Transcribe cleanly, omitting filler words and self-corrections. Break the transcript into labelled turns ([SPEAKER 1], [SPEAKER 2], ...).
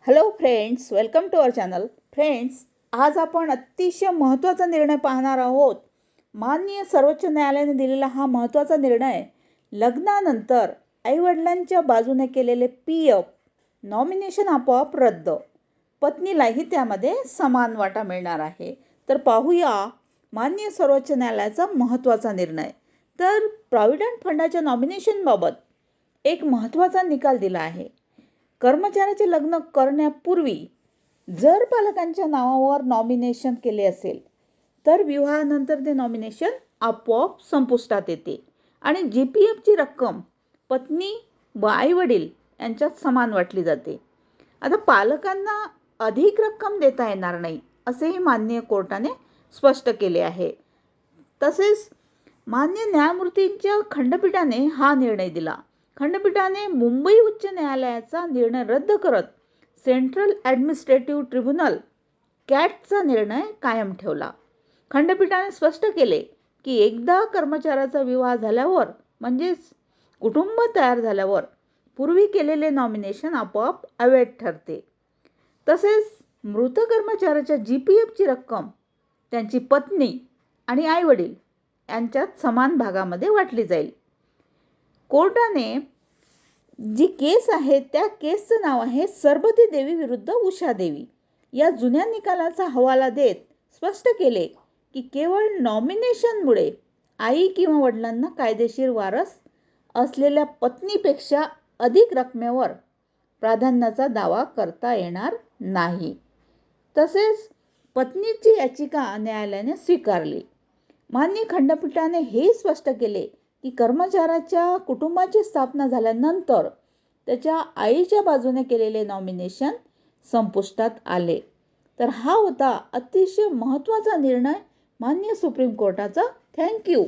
[SPEAKER 1] Hello friends, welcome to our channel. Friends, आज आपण अतिशय महत्त्वाचा निर्णय पाहणार आहोत. माननीय सर्वोच्च न्यायालयाने दिलेला हा महत्त्वाचा निर्णय, लग्नानंतर आईवडिलांच्या बाजूने केलेले पी.एफ. नॉमिनेशन आपोआप रद्द. पत्नीलाही त्यामध्ये समान वाटा मिळणार आहे. तर पाहूया माननीय सर्वोच्च न्यायालयाचा महत्त्वाचा निर्णय. तर प्रॉव्हिडंट फंडाच्या नॉमिनेशनबाबत एक महत्त्वाचा निकाल दिला आहे. कर्मचाऱ्याचे लग्न करण्यापूर्वी जर पालकांच्या नावावर नॉमिनेशन केले असेल तर विवाहानंतर ते नॉमिनेशन आपोआप संपुष्टात येते आणि GPFची रक्कम पत्नी व आईवडील यांच्यात समान वाटली जाते. आता पालकांना अधिक रक्कम देता येणार नाही असेही माननीय कोर्टाने स्पष्ट केले आहे. तसेच मान्य न्यायमूर्तींच्या खंडपीठाने हा निर्णय दिला. खंडपीठाने मुंबई उच्च न्यायालयाचा निर्णय रद्द करत सेंट्रल ॲडमिनिस्ट्रेटिव्ह ट्रिब्युनल कॅटचा निर्णय कायम ठेवला. खंडपीठाने स्पष्ट केले की एकदा कर्मचाऱ्याचा विवाह झाल्यावर म्हणजेच कुटुंब तयार झाल्यावर पूर्वी केलेले नॉमिनेशन आपोआप अवैध ठरते. तसेच मृत कर्मचाऱ्याच्या GPFची रक्कम त्यांची पत्नी आणि आईवडील यांच्यात समान भागामध्ये वाटली जाईल. कोर्टाने जी केस आहे त्या केसचं नाव आहे सरबती देवी विरुद्ध उषा देवी. या जुन्या निकालाचा हवाला देत स्पष्ट केले की केवळ नॉमिनेशनमुळे आई किंवा वडिलांना कायदेशीर वारस असलेल्या पत्नीपेक्षा अधिक रकमेवर प्राधान्याचा दावा करता येणार नाही. तसेच पत्नीची याचिका न्यायालयाने स्वीकारली. मान्य खंडपीठाने हे स्पष्ट केले की कर्मचाऱ्याच्या कुटुंबाची स्थापना झाल्यानंतर त्याच्या आईच्या बाजूने केलेले नॉमिनेशन संपुष्टात आले. तर हा होता अतिशय महत्त्वाचा निर्णय मान्य सुप्रीम कोर्टाचा. थँक्यू.